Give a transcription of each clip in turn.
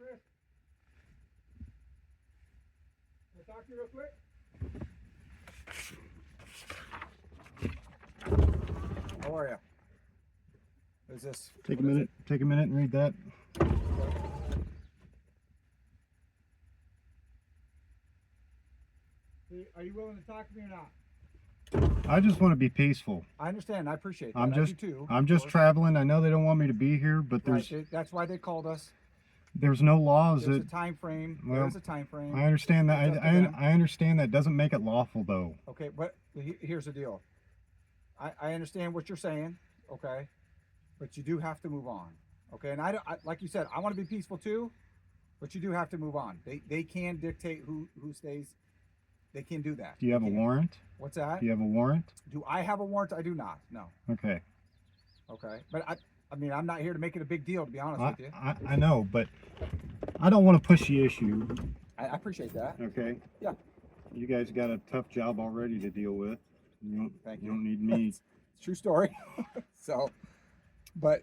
Chris? Can I talk to you real quick? How are you? Is this? Take a minute. Take a minute and read that. Are you willing to talk to me or not? I just want to be peaceful. I understand. I appreciate that. I'm just, I do too, I'm just traveling. I know they don't want me to be here, but there's, that's why they called us. there's no laws There's that. a time frame. Well, There's a time frame. I understand that. It's up to them. I understand that doesn't make it lawful though. Okay, but here's the deal. I understand what you're saying. Okay, but you do have to move on. Okay, and I like you said, I want to be peaceful too, but you do have to move on. They can dictate who stays. They can do that. Do you have a warrant? What's that? Do you have a warrant? Do I have a warrant? I do not. No. Okay. Okay, but I mean, I'm not here to make it a big deal, to be honest with you. I know, but I don't want to push the issue. I appreciate that. Okay. Yeah. You guys got a tough job already to deal with. Thank You you. don't need me. It's a true story. So, but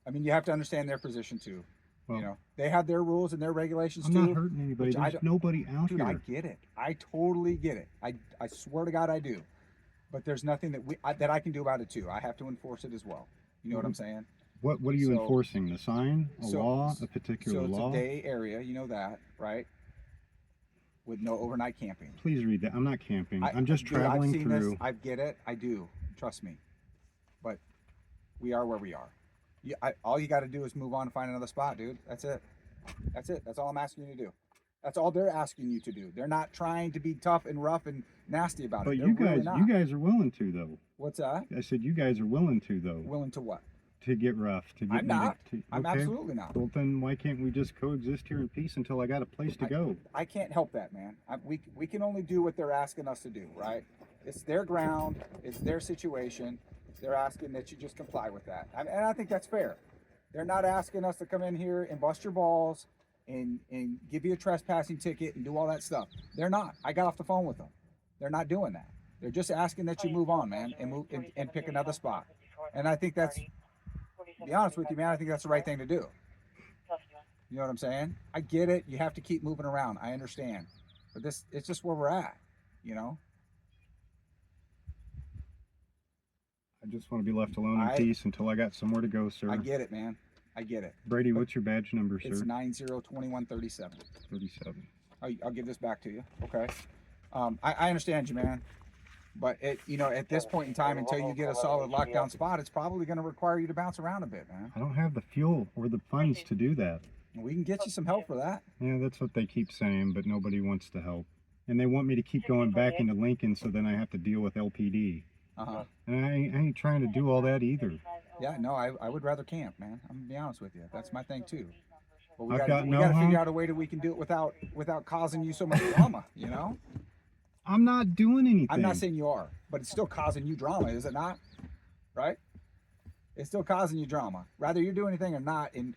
I mean, you have to understand their position too. Well, you know, they have their ruals and their regulations I'm too. not hurting anybody. which I There's nobody out Dude, here. I get it. I totally get it. I swear to God, I do. But there's nothing that I can do about it too. I have to enforce it as well. You know what I'm saying? What are you So- enforcing? The sign? A law? A particular So it's law? a day area. You know that, right? With no overnight camping. Please read that. I'm not camping. I'm just traveling I've seen through. This. I get it. I do. Trust me. But we are where we are. All you got to do is move on and find another spot, dude. That's it. That's it. That's all I'm asking you to do. That's all they're asking you to do. They're not trying to be tough and rough and nasty about But it. They're you really guys, not. you guys are willing to though. What's that? I said you guys are willing to though. Willing to what? To get rough. To get I'm me not. To, I'm okay. absolutely not. Well then, why can't we just coexist here in peace until I got a place to go? I can't help that, man. We can only do what they're asking us to do, right? It's their ground. It's their situation. They're asking that you just comply with that. And I think that's fair. They're not asking us to come in here and bust your balls and give you a trespassing ticket and do all that stuff. They're not. I got off the phone with them. They're not doing that. They're just asking that you move on, man, and move and pick another spot. And I think that's, to be honest with you, man, I think that's the right thing to do. You know what I'm saying? I get it. You have to keep moving around. I understand. But it's just where we're at, you know? I just want to be left alone in peace until I got somewhere to go, sir. I get it, man. I get it. Brady, what's your badge number, sir? It's 902137. 37. I'll give this back to you. Okay. I understand you, man. But at this point in time, until you get a solid lockdown spot, it's probably going to require you to bounce around a bit, man. I don't have the fuel or the funds to do that. And we can get you some help for that. Yeah, that's what they keep saying, but nobody wants to help. And they want me to keep going back into Lincoln, so then I have to deal with LPD. Uh-huh. And I ain't trying to do all that either. Yeah, no, I would rather camp, man. I'm gonna be honest with you. That's my thing too. But we I've gotta, got we no gotta figure home. out a way that we can do it without causing you so much drama, you know? I'm not doing anything. I'm not saying you are, but it's still causing you drama, is it not? Right? It's still causing you drama. Whether you do anything or not, in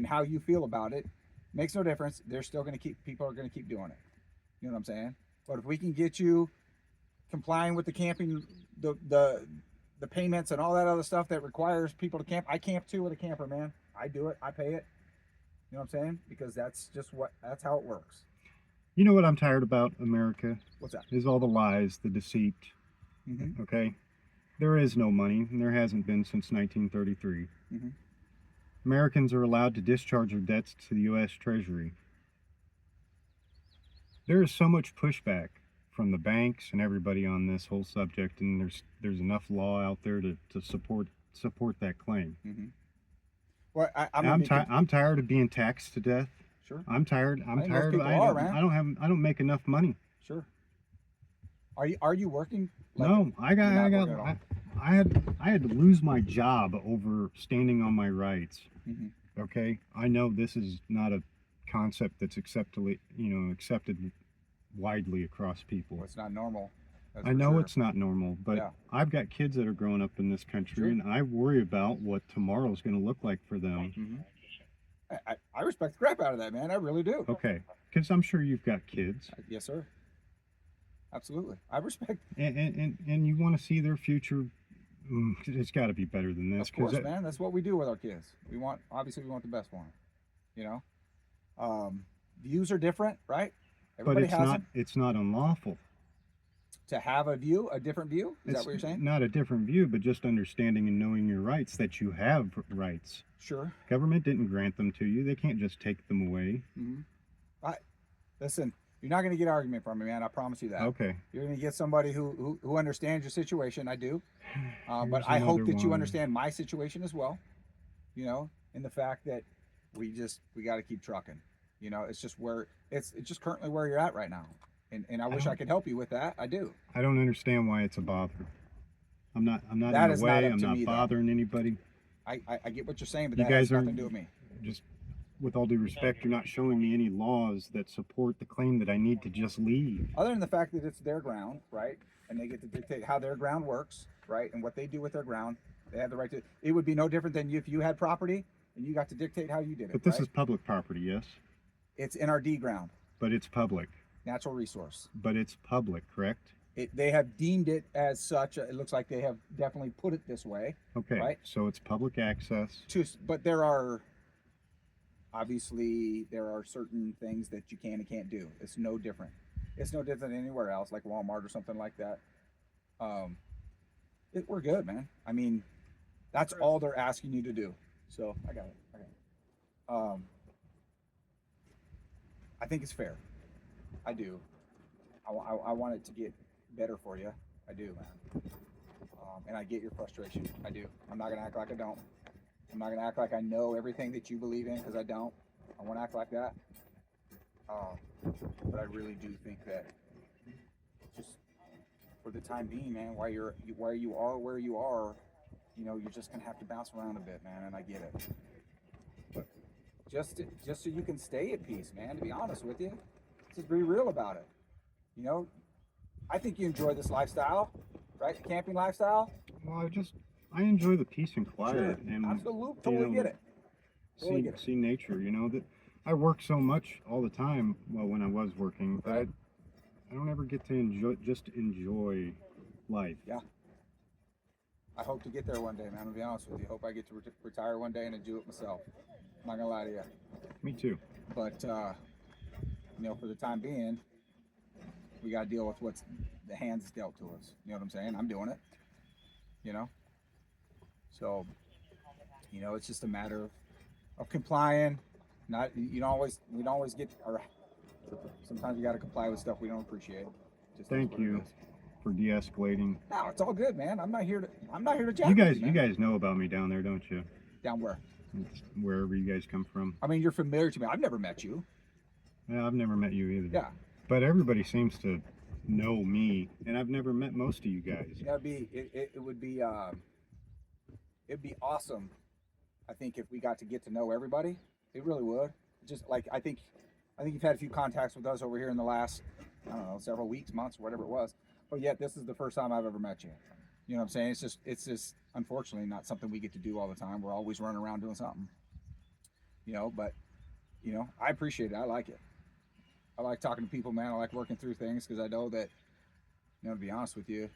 how you feel about it, makes no difference. People are gonna keep doing it. You know what I'm saying? But if we can get you complying with the camping, the payments and all that other stuff that requires people to camp. I camp too with a camper, man. I do it. I pay it. You know what I'm saying? Because that's how it works. You know what I'm tired about, America? What's that? Is all the lies, the deceit. Mm-hmm. Okay? There is no money, and there hasn't been since 1933. Mm-hmm. Americans are allowed to discharge their debts to the U.S. Treasury. There is so much pushback from the banks and everybody on this whole subject, and there's enough law out there to support that claim. Mm-hmm. Well, I'm tired of being taxed to death. Sure. I'm tired. I don't make enough money. Sure. Are you working? No, I had to lose my job over standing on my rights. Mm-hmm. Okay, I know this is not a concept that's accepted widely across people. Well, it's not normal. I know it's not normal, but yeah. I've got kids that are growing up in this country, Sure. and I worry about what tomorrow's going to look like for them. Mm-hmm. I respect the crap out of that, man. I really do. Okay, because I'm sure you've got kids. Yes, sir. Absolutely. I respect. And you want to see their future. It's got to be better than this. Of course, man. That's what we do with our kids. Obviously we want the best for them. You know. Views are different, right? But Everybody has them. it's not unlawful. To have a view, a different view. Is that It's what you're saying? not a different view, but just understanding and knowing your rights, that you have rights. Sure. Government didn't grant them to you. They can't just take them away. Mm-hmm. Listen, you're not going to get an argument from me, man. I promise you that. Okay. You're going to get somebody who understands your situation. I do. But Here's I hope another that you one. understand my situation as well. You know, in the fact that we got to keep trucking. You know, it's just just currently where you're at right now. And I wish I could help you with that. I do. I don't understand why it's a bother. I'm not That in is the not way. up I'm to not me, though. bothering anybody. I get what you're saying, but You that guys has nothing are to do with me. just, with all due respect, you're not showing me any laws that support the claim that I need to just leave. Other than the fact that it's their ground, right? And they get to dictate how their ground works, right? And what they do with their ground. They have the right to. It would be no different than if you had property and you got to dictate how you did it. But this right? is public property, yes? It's NRD ground, But it's public. natural resource. But it's public, correct? They have deemed it as such. It looks like they have definitely put it this way. Okay. Right? So it's public access. But obviously there are certain things that you can and can't do. It's no different. It's no different than anywhere else, like Walmart or something like that. We're good, man. I mean, that's all they're asking you to do. So I got it. I think it's fair. I do. I want it to get better for you. I do, man. And I get your frustration. I do. I'm not gonna act like I don't. I'm not gonna act like I know everything that you believe in, because I don't. I won't act like that. But I really do think that, just for the time being, man, while you are where you are, you know, you're just gonna have to bounce around a bit, man. And I get it. But just so you can stay at peace, man. To be honest with you, just be real about it. You know, I think you enjoy this lifestyle, right? The camping lifestyle. Well, I enjoy the peace and quiet. Sure. And Absolutely, totally get it. Totally get it. See nature. You know that I work so much all the time. Well, when I was working, but Right. I don't ever get to enjoy life. Yeah. I hope to get there one day, man. I'll be honest with you. I hope I get to retire one day and do it myself. I'm not gonna lie to you. Me too. But you know, for the time being, we gotta deal with what's the hands dealt to us. You know what I'm saying? I'm doing it. You know. So, you know, it's just a matter of complying. We don't always get, or sometimes you got to comply with stuff we don't appreciate. Just Thank you for de-escalating. No, it's all good, man. I'm not here to jack You with you guys know about me down there, don't you? Down where? It's wherever you guys come from. I mean, you're familiar to me. I've never met you. Yeah, I've never met you either. Yeah. But everybody seems to know me, and I've never met most of you guys. It'd be awesome, I think, if we got to get to know everybody. It really would. Just like I think you've had a few contacts with us over here in the last, I don't know, several weeks, months, whatever it was. But yet this is the first time I've ever met you. You know what I'm saying? It's just unfortunately not something we get to do all the time. We're always running around doing something. You know, but you know, I appreciate it. I like it. I like talking to people, man. I like working through things, because I know that, you know, to be honest with you,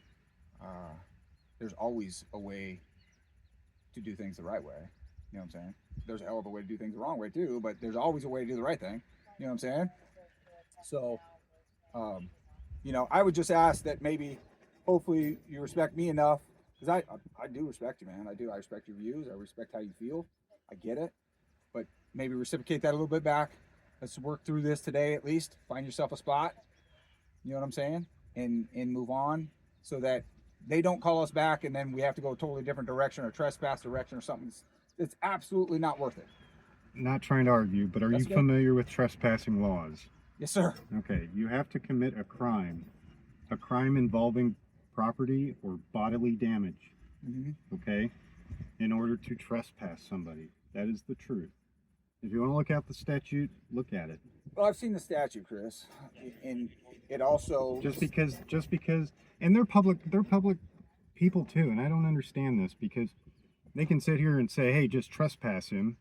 there's always a way to do things the right way. You know what I'm saying? There's a hell of a way to do things the wrong way too, but there's always a way to do the right thing. You know what I'm saying? So, you know, I would just ask that maybe, hopefully, you respect me enough, because I do respect you, man. I do. I respect your views. I respect how you feel. I get it. But maybe reciprocate that a little bit back. Let's work through this today at least. Find yourself a spot. You know what I'm saying? And move on, so that they don't call us back and then we have to go a totally different direction, or trespass direction, or something. It's absolutely not worth it. Not trying to argue, but are That's you good. familiar with trespassing laws? Yes, sir. Okay, you have to commit a crime involving property or bodily damage, Mm-hmm. okay, in order to trespass somebody. That is the truth. If you want to look at the statute, look at it. Well, I've seen the statute, Chris, and it also Just because, and they're public people too, and I don't understand this, because they can sit here and say, hey, just trespass him,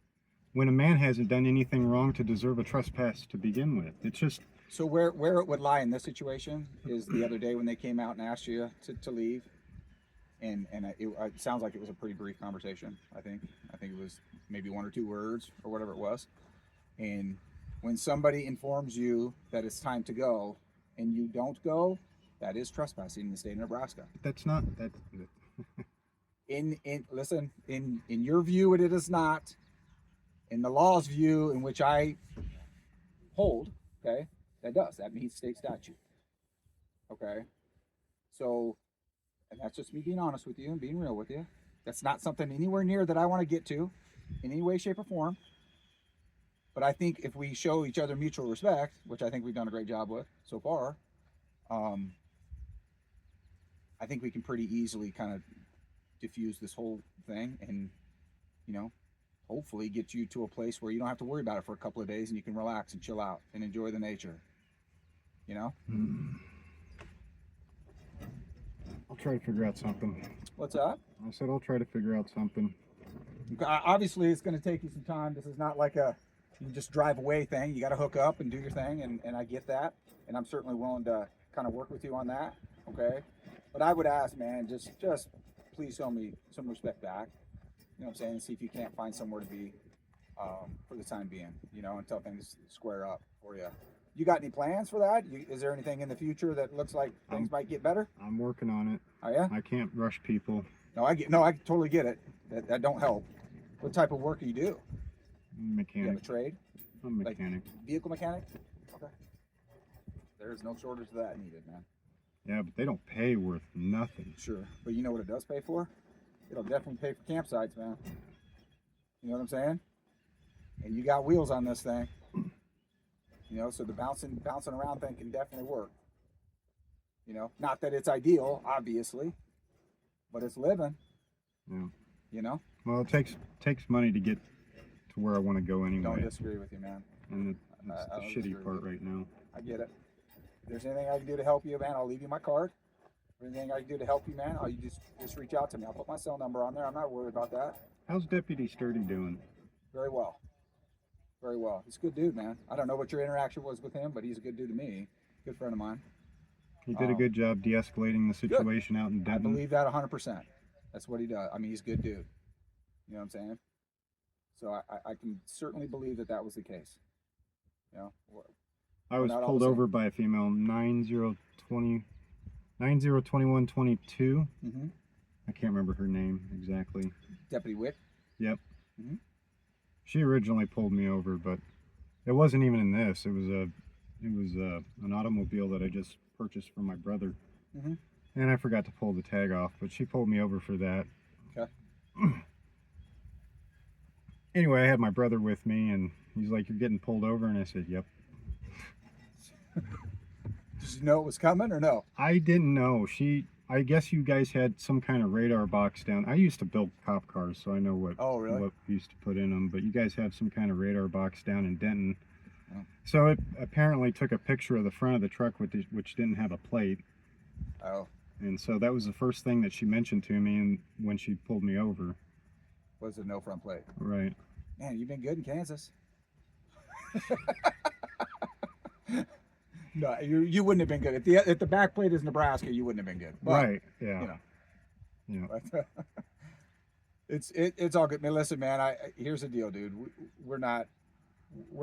when a man hasn't done anything wrong to deserve a trespass to begin with. It's just... So where it would lie in this situation is the other day when they came out and asked you to leave, and it sounds like it was a pretty brief conversation. I think it was maybe 1 or 2 words or whatever it was, and When somebody informs you that it's time to go and you don't go, that is trespassing in the state of Nebraska. That's not that. Listen, in your view it is not. In the law's view, in which I hold, okay, that means state statute. Okay. So, and that's just me being honest with you and being real with you. That's not something anywhere near that I want to get to in any way, shape, or form. But I think if we show each other mutual respect, which I think we've done a great job with so far, I think we can pretty easily kind of diffuse this whole thing and, you know, hopefully get you to a place where you don't have to worry about it for a couple of days and you can relax and chill out and enjoy the nature. You know? I'll try to figure out something. What's up? I said I'll try to figure out something. Obviously, it's going to take you some time. This is not like you just drive away thing. You got to hook up and do your thing, and I get that. And I'm certainly willing to kind of work with you on that. Okay? But I would ask, man, just please show me some respect back. You know what I'm saying? And see if you can't find somewhere to be for the time being, you know, until things square up for you. You got any plans for that? Is there anything in the future that looks like things might get better? I'm working on it. Oh yeah? I can't rush people. No, I totally get it. That don't help. What type of work do you do? You Mechanic. have a trade? I'm a mechanic. Like vehicle mechanic? Okay. There's no shortage of that needed, man. Yeah, but they don't pay worth nothing. Sure. But you know what it does pay for? It'll definitely pay for campsites, man. You know what I'm saying? And you got wheels on this thing. You know, so the bouncing around thing can definitely work. You know, not that it's ideal, obviously, but it's living. Yeah. You know? Well, it takes money to get to where I want to go anyway. Don't disagree with you, man. And that's I the don't shitty disagree part with right now. I get it. If there's anything I can do to help you, man, I'll leave you my card. If there's anything I can do to help you, man, you just reach out to me. I'll put my cell number on there. I'm not worried about that. How's Deputy Sturdy doing? Very well. Very well. He's a good dude, man. I don't know what your interaction was with him, but he's a good dude to me. Good friend of mine. He did a good job de-escalating the situation out in I Denton. believe that 100%. That's what he does. I mean, he's a good dude. You know what I'm saying? So I can certainly believe that was the case. You know? I was pulled over by a female 902122. Mm-hmm. I can't remember her name exactly. Deputy Wick? Yep. Mm-hmm. She originally pulled me over, but it wasn't even in this. It was an automobile that I just purchased for my brother. Mm-hmm. And I forgot to pull the tag off, but she pulled me over for that. Okay. Anyway, I had my brother with me, and he's like, "You're getting pulled over," and I said, "Yep." Did you know it was coming or no? I didn't know. I guess you guys had some kind of radar box down. I used to build cop cars, so I know what what we used to put in them. But you guys have some kind of radar box down in Denton. Oh. So it apparently took a picture of the front of the truck, which didn't have a plate. Oh. And so that was the first thing that she mentioned to me, and when she pulled me over. Was it no front plate? Right. Man, you've been good in Kansas. No, you wouldn't have been good. If the back plate is Nebraska, you wouldn't have been good. But, right. Yeah. You know. But, it's all good. Man, listen, man. Here's the deal, dude. We're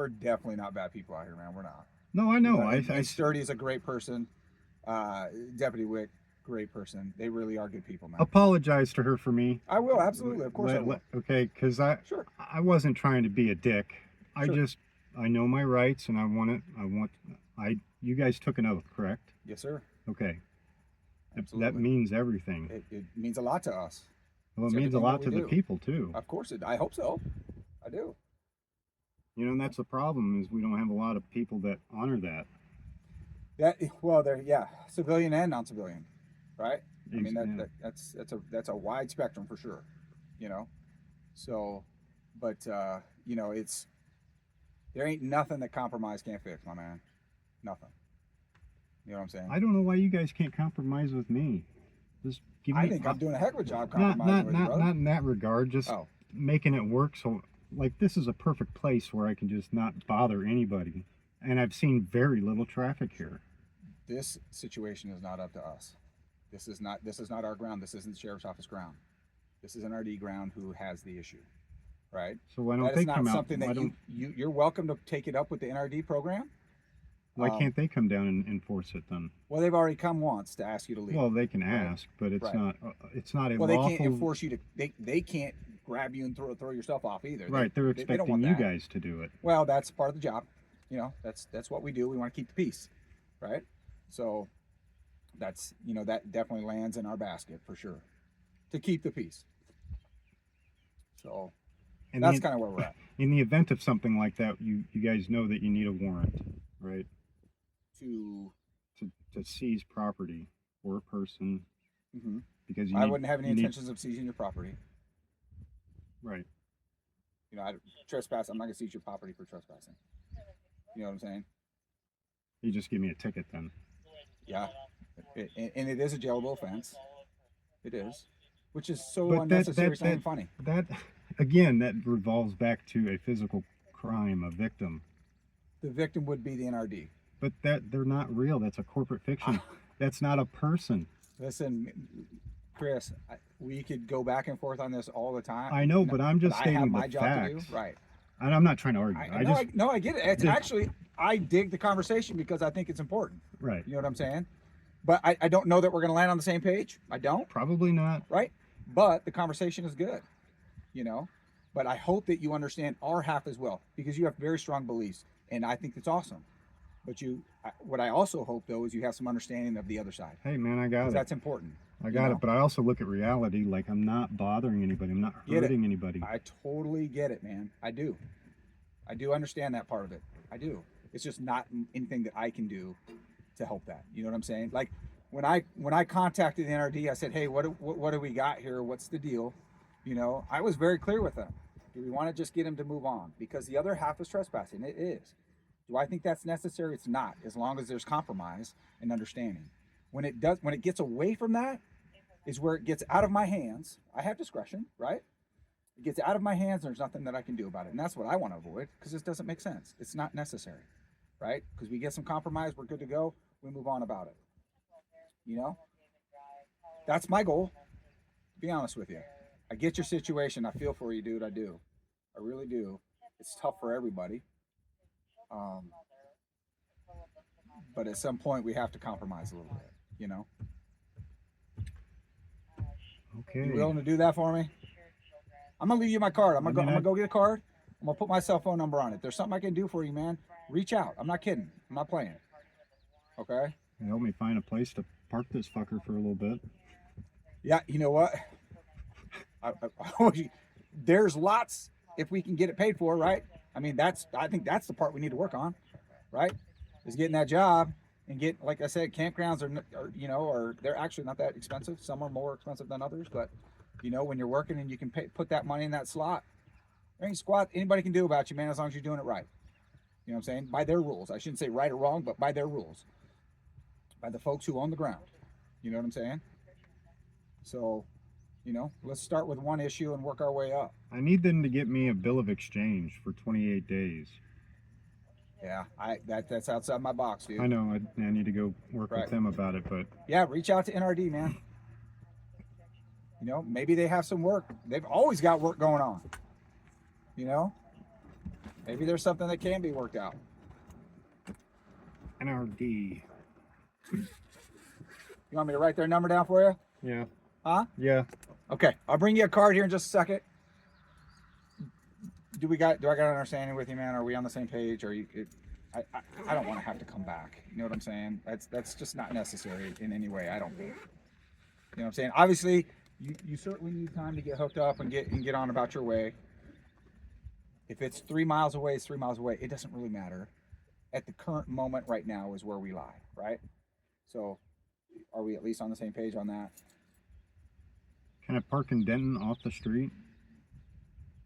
definitely not bad people out here, man. We're not. No, I know. And Sturdy is a great person. Deputy Wick, great person. They really are good people, man. Apologize to her for me. I will, absolutely. Of course I will. Okay, because I wasn't trying to be a dick. I know my rights, and you guys took an oath, correct? Yes, sir. Okay. Absolutely. That means everything. It means a lot to us. Well, it means a lot to the people, too. Of course I hope so. I do. You know, and that's the problem, is we don't have a lot of people that honor that. Civilian and non-civilian, right? I mean, Yeah. that's a wide spectrum for sure, you know? So, but, you know, there ain't nothing that compromise can't fix, my man. Nothing. You know what I'm saying? I don't know why you guys can't compromise with me. Just give me. I think I'm doing a heck of a job compromising with you, brother. Not in that regard. Just making it work. So, like, this is a perfect place where I can just not bother anybody. And I've seen very little traffic here. This situation is not up to us. This is not our ground. This isn't the sheriff's office ground. This is an RD ground who has the issue. right? So why don't That they is not come out? something that you're welcome to take it up with the NRD program. Why can't they come down and enforce it then? Well, they've already come once to ask you to leave. Well, they can ask, but it's Right. not. It's not a Well, they lawful. can't enforce you to. They can't grab you and throw yourself off either. Right. They're They don't expecting want you that. guys to do it. Well, that's part of the job. You know, that's what we do. We want to keep the peace, right? So that's, you know, that definitely lands in our basket for sure, to keep the peace. So And that's kind of where we're at. In the event of something like that, you guys know that you need a warrant, right? To To seize property or a person, mhm. because I wouldn't have any intentions of seizing your property. Right. You know, trespass. I'm not gonna seize your property for trespassing. You know what I'm saying? You just give me a ticket then. Yeah, and it is a jailable offense. It is, which is so But unnecessary. It's not even funny. That again, that revolves back to a physical crime, a victim. The victim would be the NRD. But they're not real. That's a corporate fiction. That's not a person. Listen, Chris, we could go back and forth on this all the time. I know, but I'm just stating I have the my job facts. to do. Right. And I'm not trying to argue. I get it. It's actually, I dig the conversation because I think it's important. Right. You know what I'm saying? But I don't know that we're going to land on the same page. I don't. Probably not. Right. But the conversation is good. You know. But I hope that you understand our half as well, because you have very strong beliefs, and I think it's awesome. But what I also hope though is you have some understanding of the other side. Hey man, I got it. That's important. I got it, but I also look at reality like I'm not bothering anybody. I'm not hurting anybody. I totally get it, man. I do. I do understand that part of it. I do. It's just not anything that I can do to help that. You know what I'm saying? Like when I contacted the NRD, I said, "Hey, what do we got here? What's the deal?" You know, I was very clear with them. Do we want to just get him to move on? Because the other half is trespassing. It is. Do I think that's necessary? It's not, as long as there's compromise and understanding. When it gets away from that, is where it gets out of my hands. I have discretion, right? It gets out of my hands, and there's nothing that I can do about it. And that's what I want to avoid, because this doesn't make sense. It's not necessary, right? Because we get some compromise, we're good to go, we move on about it. You know? That's my goal, to be honest with you. I get your situation. I feel for you, dude. I do. I really do. It's tough for everybody. But at some point we have to compromise a little bit, you know. Okay. You willing to do that for me? I'm gonna leave you my card. I'm gonna go get a card. I'm gonna put my cell phone number on it. There's something I can do for you, man. Reach out. I'm not kidding. I'm not playing. Okay. Help me find a place to park this fucker for a little bit. Yeah. You know what? There's lots if we can get it paid for, right? I mean, I think that's the part we need to work on, right? Is getting that job and get, like I said, campgrounds are they're actually not that expensive. Some are more expensive than others, but you know, when you're working and you can put that money in that slot, there ain't squat anybody can do about you, man, as long as you're doing it right. You know what I'm saying? By their rules. I shouldn't say right or wrong, but by their rules. By the folks who own the ground. You know what I'm saying? So, you know, let's start with one issue and work our way up. I need them to get me a bill of exchange for 28 days. Yeah, that's outside my box, dude. I know. I need to go work with them about it, but yeah, reach out to NRD, man. You know, maybe they have some work. They've always got work going on. You know, maybe there's something that can be worked out. NRD. You want me to write their number down for you? Yeah. Huh? Yeah. Okay, I'll bring you a card here in just a second. Do I got an understanding with you, man? Are we on the same page? Or I don't want to have to come back. You know what I'm saying? That's just not necessary in any way. I don't think. You know what I'm saying? Obviously, you certainly need time to get hooked up and get on about your way. If it's 3 miles away, it's 3 miles away. It doesn't really matter. At the current moment right now is where we lie, right? So, are we at least on the same page on that? Can I park in Denton off the street?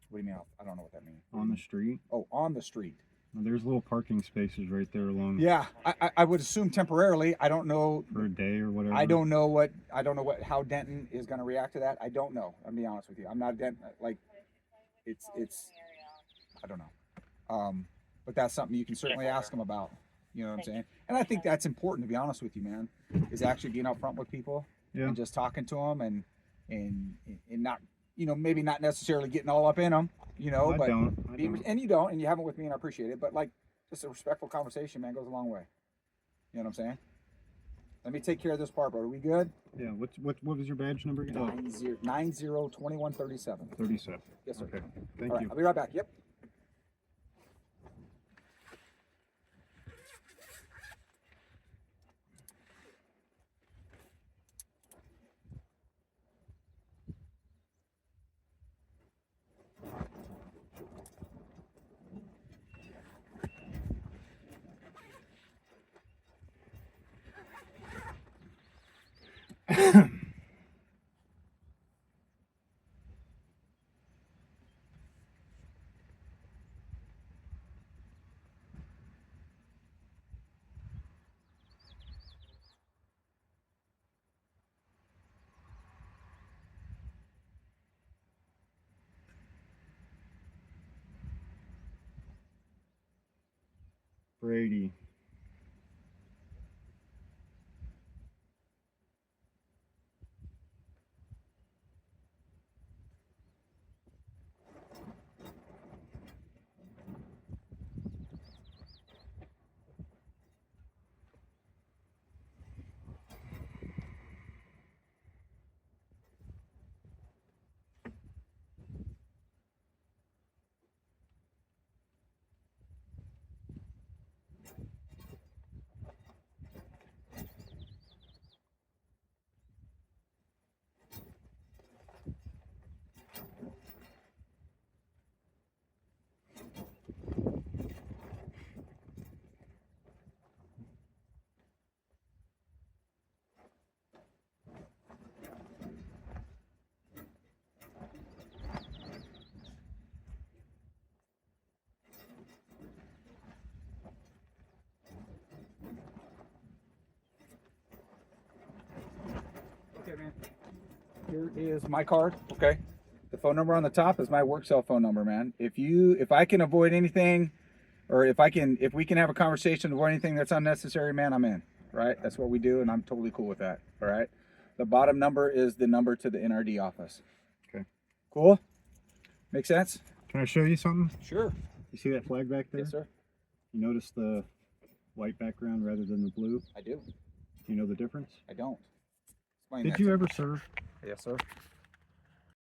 What do you mean? I don't know what that means. On the street? Oh, on the street. Well, there's little parking spaces right there along. Yeah, I would assume temporarily. I don't know. For a day or whatever. I don't know how Denton is going to react to that. I don't know. I'll be honest with you. I'm not Denton. Like, it's. I don't know. But that's something you can certainly ask them about. You know what I'm saying? And I think that's important, to be honest with you, man. Is actually being up front with people and just talking to them and not, you know, maybe not necessarily getting all up in them. you know, I but don't. and you don't, and you haven't with me, and I appreciate it. But like, just a respectful conversation, man, goes a long way. You know what I'm saying? Let me take care of this part, bro. Are we good? Yeah. What was your badge number again? 902137. 37. Yes, sir. Okay. Thank All right, you. I'll be right back. Yep. Brady. Okay, man. Here is my card. Okay. The phone number on the top is my work cell phone number, man. If I can avoid anything, or if we can have a conversation, avoid anything that's unnecessary, man, I'm in. Right? That's what we do, and I'm totally cool with that. All right. The bottom number is the number to the NRD office. Okay. Cool. Make sense? Can I show you something? Sure. You see that flag back there? Yes, sir. You notice the white background rather than the blue? I do. Do you know the difference? I don't. Explain Did that you to ever me. serve? Yes, sir.